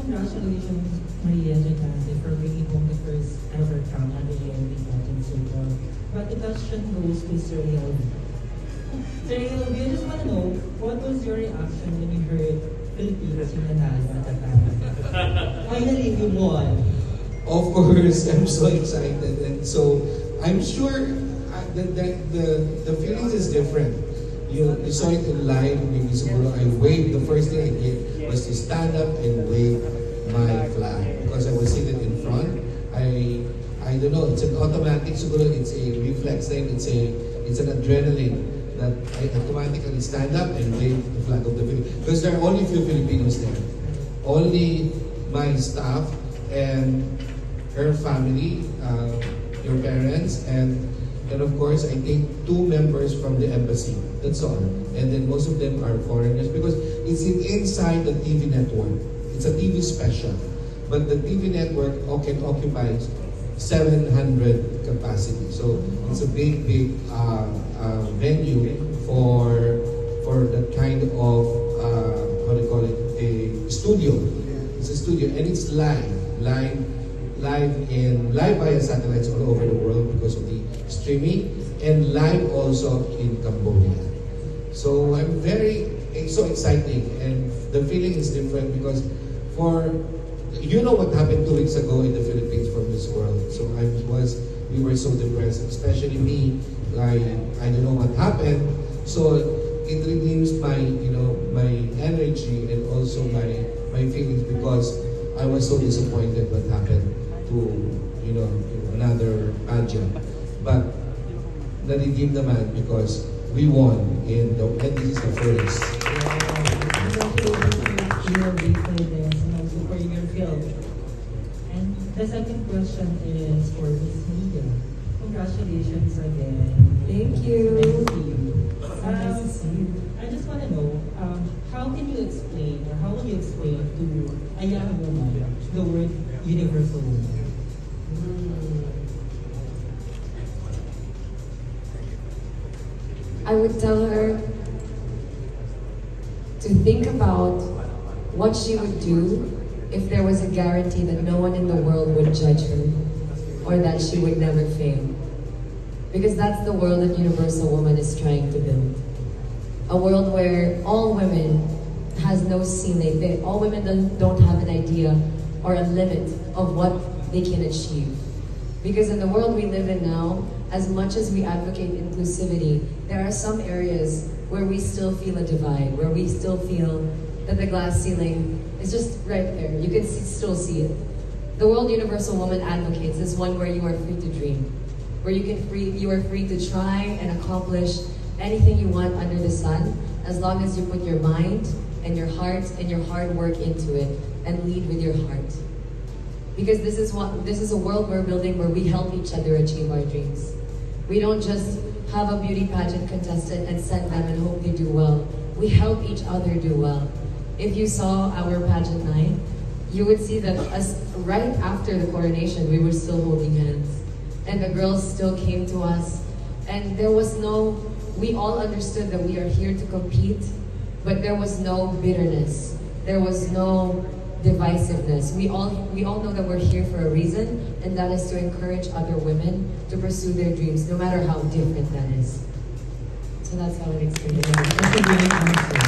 congratulations, Maria Gigante, for bringing home the first ever crown at the GMA pageant circle. But the question goes to Sir Elvi. Sir Elvi, I just want to know, what was your reaction when you heard Philippines yung nanalo at the time? Finally, you won. Of course, I'm so excited, and so I'm sure that the feeling is different. You saw it in live, maybe siguro I waved. The first thing I did was to stand up and wave my flag because I was seated in front. I don't know, it's an automatic, siguro it's a reflex thing, it's an adrenaline that I automatically stand up and wave the flag of the Philippines. Because there are only few Filipinos there. Only my staff and her family, your parents, and of course, I think 2 members from the embassy. That's all. And then most of them are foreigners because it's inside the TV network. It's a TV special. But the TV network can occupy 700 capacity. So it's a big venue for that kind of, how do you call it, a studio. It's a studio and it's live via satellites all over the world because of the streaming, and live also in Cambodia. So I'm so exciting, and the feeling is different because you know what happened 2 weeks ago in the Philippines from this world. So we were so depressed, especially me. I don't know what happened. So it redeems my energy and also my feelings because I was so disappointed what happened to another pageant. But na-redeem naman because we won and this is the first. Congratulations for this and also for your film. And the second question is for Miss Mia. Congratulations again. Thank you. Nice to see you. Nice to see you. I just want to know, how can you explain or how will you explain to a young woman the word universal woman? I would tell her to think about what she would do if there was a guarantee that no one in the world would judge her or that she would never fail. Because that's the world that Universal Woman is trying to build. A world where all women has no ceiling. All women don't have an idea or a limit of what they can achieve. Because in the world we live in now, as much as we advocate inclusivity, there are some areas where we still feel a divide, where we still feel that the glass ceiling is just right there. You can still see it. The World Universal Woman advocates is one where you are free to dream, where you are free to try and accomplish anything you want under the sun, as long as you put your mind and your heart and your hard work into it and lead with your heart. Because this is a world we're building where we help each other achieve our dreams. We don't just have a beauty pageant contestant and send them and hope they do well. We help each other do well. If you saw our pageant night, you would see that right after the coronation, we were still holding hands. And the girls still came to us. And we all understood that we are here to compete, but there was no bitterness. There was no divisiveness. We all know that we're here for a reason, and that is to encourage other women to pursue their dreams, no matter how different that is. So that's how I explain it. That's a great answer.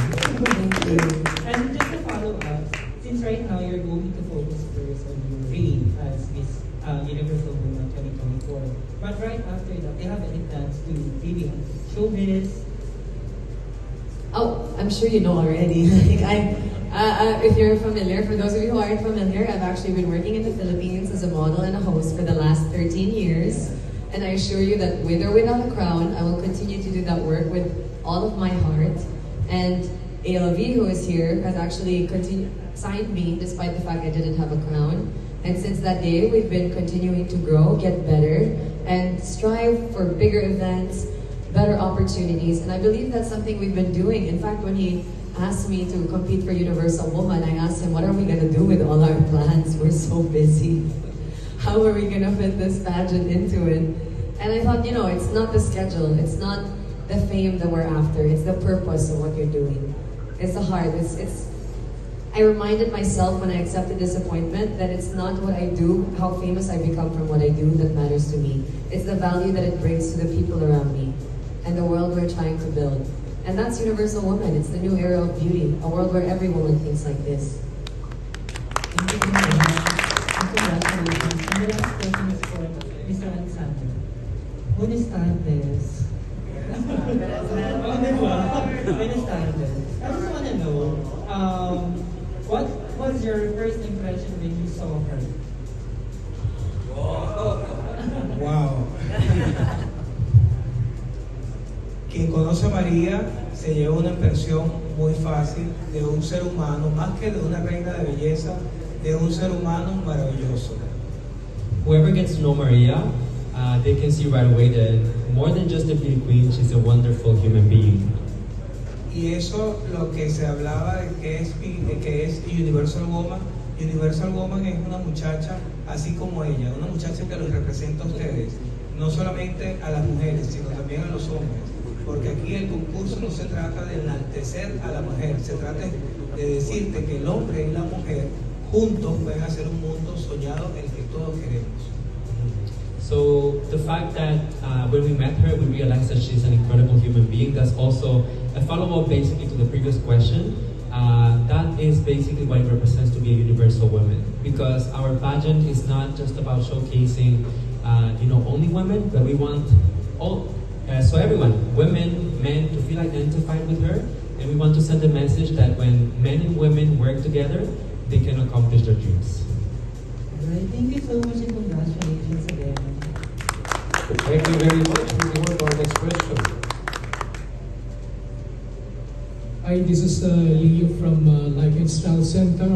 Thank you. And just to follow up, since right now you're going to focus first on your reign as Miss Universal Woman 2024, but right after that, do you have any plans to maybe showbiz? Oh, I'm sure you know already. If you're familiar, for those of you who aren't familiar, I've actually been working in the Philippines as a model and a host for the last 13 years. And I assure you that with or without a crown, I will continue to do that work with all of my heart. And ALV, who is here, has actually signed me despite the fact I didn't have a crown. And since that day, we've been continuing to grow, get better, and strive for bigger events, better opportunities. And I believe that's something we've been doing. In fact, when he asked me to compete for Universal Woman, I asked him, what are we going to do with all our plans? We're so busy. How are we going to fit this pageant into it? And I thought, it's not the schedule. It's not the fame that we're after. It's the purpose of what you're doing. It's the heart. I reminded myself when I accepted this appointment that it's not what I do, how famous I become from what I do that matters to me. It's the value that it brings to the people around me and the world we're trying to build. And that's Universal Woman. It's the new era of beauty, a world where every woman thinks like this. Thank you very much. Congratulations. And the last question is for Mr. Alexander. Buenas tardes. Oh, diba? Buenas tardes. I just want to know, what was your first impression when you saw her? Wow. Quien conoce a María se lleva una impresión muy fácil de un ser humano, más que de una reina de belleza, de un ser humano maravilloso. Whoever gets to know Maria, they can see right away that more than just a beauty queen, she's a wonderful human being. Y eso lo que se hablaba de que es Universal Woman. Universal Woman es una muchacha así como ella, una muchacha que los representa a ustedes, no solamente a las mujeres, sino también a los hombres. Porque aquí el concurso no se trata de enaltecer a la mujer, se trata de decirte que el hombre y la mujer juntos pueden hacer un mundo soñado en el que todos queremos. So the fact that when we met her, we realized that she's an incredible human being. That's also a follow-up basically to the previous question. That is basically what it represents to be a universal woman. Because our pageant is not just about showcasing, only women, but we want all, so everyone, women, men, to feel identified with her. And we want to send a message that when men and women work together, they can accomplish their dreams. Alright, thank you so much and congratulations again. Thank you very much. Moving on to our next question. Hi, this is Leo from Life and Style Center,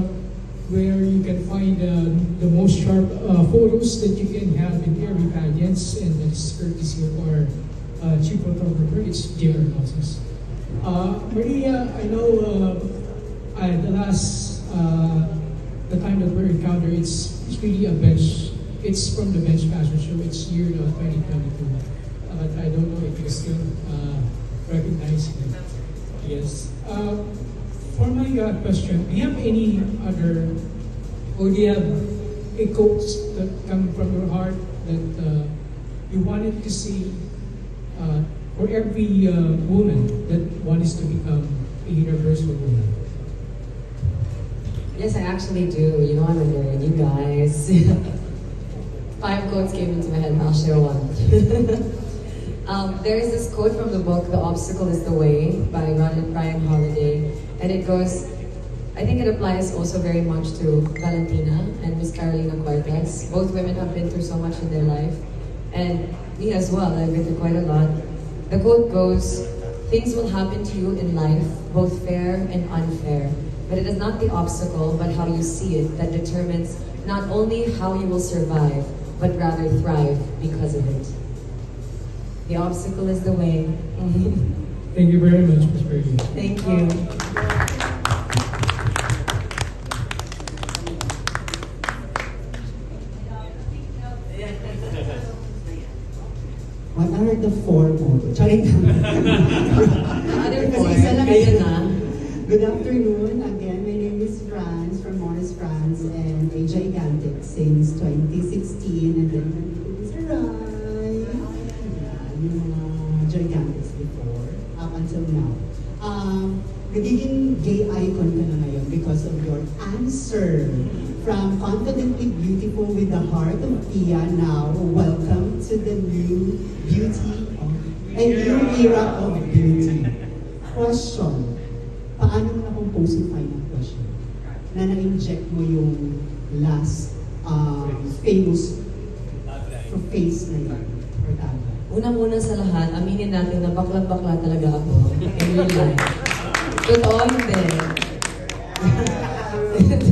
where you can find the most sharp photos that you can have in every pageants, and that's courtesy of our chief photographer, it's J.R. Houses. Maria, I know the time that we're encountered, it's really a bench. It's from the bench fashion show. It's year 2022. But I don't know if you still recognize it. Yes. For my question, do you have any other, or do you have a quotes that come from your heart that you wanted to see for every woman that wants to become a universal woman? Yes, I actually do. You know I'm a nerd, you guys. 5 quotes came into my head, and I'll share one. There is this quote from the book, The Obstacle is the Way, by Ryan Holiday. And it goes, I think it applies also very much to Valentina and Miss Carolina Cortez. Both women have been through so much in their life. And me as well, I've been through quite a lot. The quote goes, things will happen to you in life, both fair and unfair. But it is not the obstacle, but how you see it that determines not only how you will survive, but rather thrive because of it. The obstacle is the way. Thank you very much, Ms. Brady. Thank you. What are the 4 more? Charing. Other Kasi four, isa lang kayo yun. na. Good afternoon. Again, my name is Franz from Morris France and a Gigante since 2016. And then nandito is Rai. Yung mga Gigantes before, up until now. Nagiging gay icon ka na ngayon because of your answer. From confidently beautiful with the heart of Tia, now welcome to the new beauty and new era of beauty. Question. Paano mo na-compose yung final question? Na na-inject mo yung last famous face na yun? Or tama? Unang-una sa lahat, aminin natin na bakla-bakla talaga ako in real life. Totoo, hindi.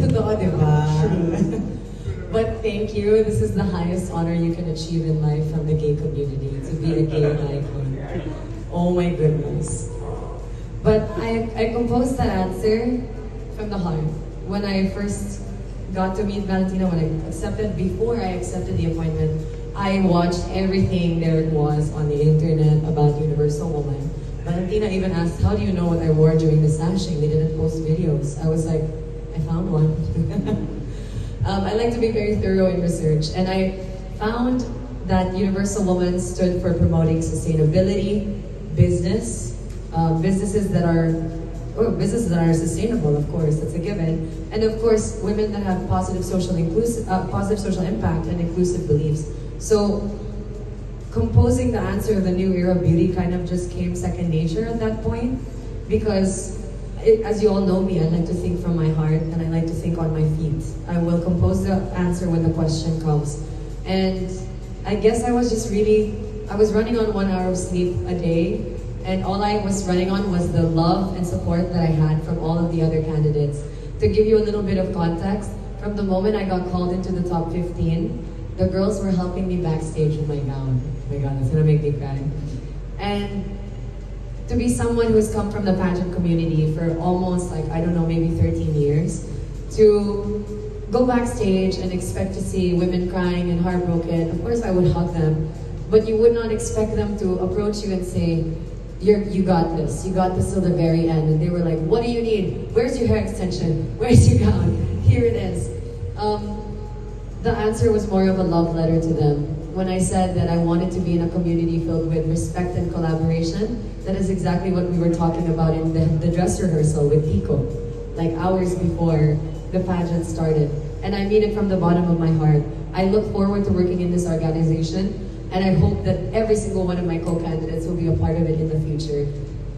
Totoo, di ba? But thank you. This is the highest honor you can achieve in life from the gay community, to be a gay icon. Oh my goodness. But I composed that answer from the heart. When I first got to meet Valentina, before I accepted the appointment, I watched everything there was on the internet about Universal Woman. Valentina even asked, how do you know what I wore during the sashing? They didn't post videos. I was like, I found one. I like to be very thorough in research, and I found that Universal Woman stood for promoting sustainability, businesses that are sustainable, of course, that's a given, and of course, women that have positive social impact and inclusive beliefs. So, composing the answer of the new era of beauty kind of just came second nature at that point, because as you all know me, I like to think from my heart and I like to think on my feet. I will compose the answer when the question comes. And I guess I was running on 1 hour of sleep a day, and all I was running on was the love and support that I had from all of the other candidates. To give you a little bit of context, from the moment I got called into the top 15, the girls were helping me backstage with my gown. Oh my God, that's gonna make me cry. And to be someone who has come from the pageant community for almost maybe 13 years, to go backstage and expect to see women crying and heartbroken, of course I would hug them, but you would not expect them to approach you and say, you got this till the very end. And they were like, what do you need? Where's your hair extension? Where's your gown? Here it is. The answer was more of a love letter to them. When I said that I wanted to be in a community filled with respect and collaboration, that is exactly what we were talking about in the dress rehearsal with Tico, like hours before the pageant started. And I mean it from the bottom of my heart. I look forward to working in this organization, and I hope that every single one of my co-candidates will be a part of it in the future.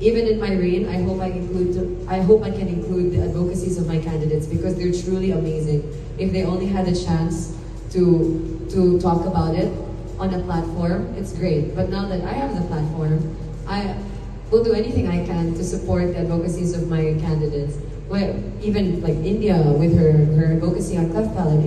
Even in my reign, I hope I can include the advocacies of my candidates, because they're truly amazing. If they only had a chance to talk about it on a platform, it's great. But now that I have the platform, I will do anything I can to support the advocacies of my candidates. Well, even like India with her advocacy on cleft palate,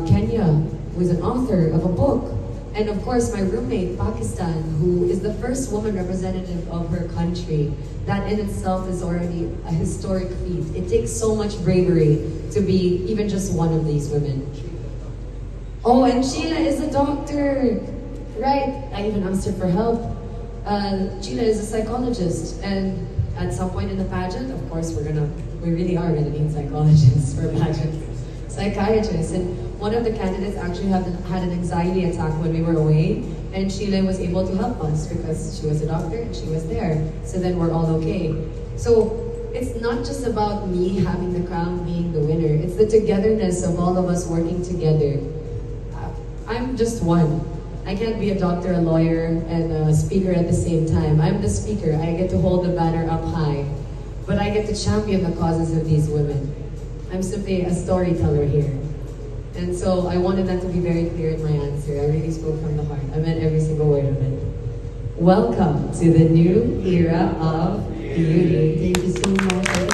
Kenya, who is an author of a book, and of course my roommate, Pakistan, who is the first woman representative of her country. That in itself is already a historic feat. It takes so much bravery to be even just one of these women. Oh, and Sheila is a doctor, right? I even asked her for help. Sheila is a psychologist, and at some point in the pageant, of course, we really are gonna need psychologists for pageants, psychiatrists. And one of the candidates actually had an anxiety attack when we were away, and Sheila was able to help us because she was a doctor and she was there. So then we're all okay. So it's not just about me having the crown, being the winner. It's the togetherness of all of us working together. I'm just one. I can't be a doctor, a lawyer, and a speaker at the same time. I'm the speaker. I get to hold the banner up high. But I get to champion the causes of these women. I'm simply a storyteller here. And so I wanted that to be very clear in my answer. I really spoke from the heart. I meant every single word of it. Welcome to the new era of beauty. Thank you so much.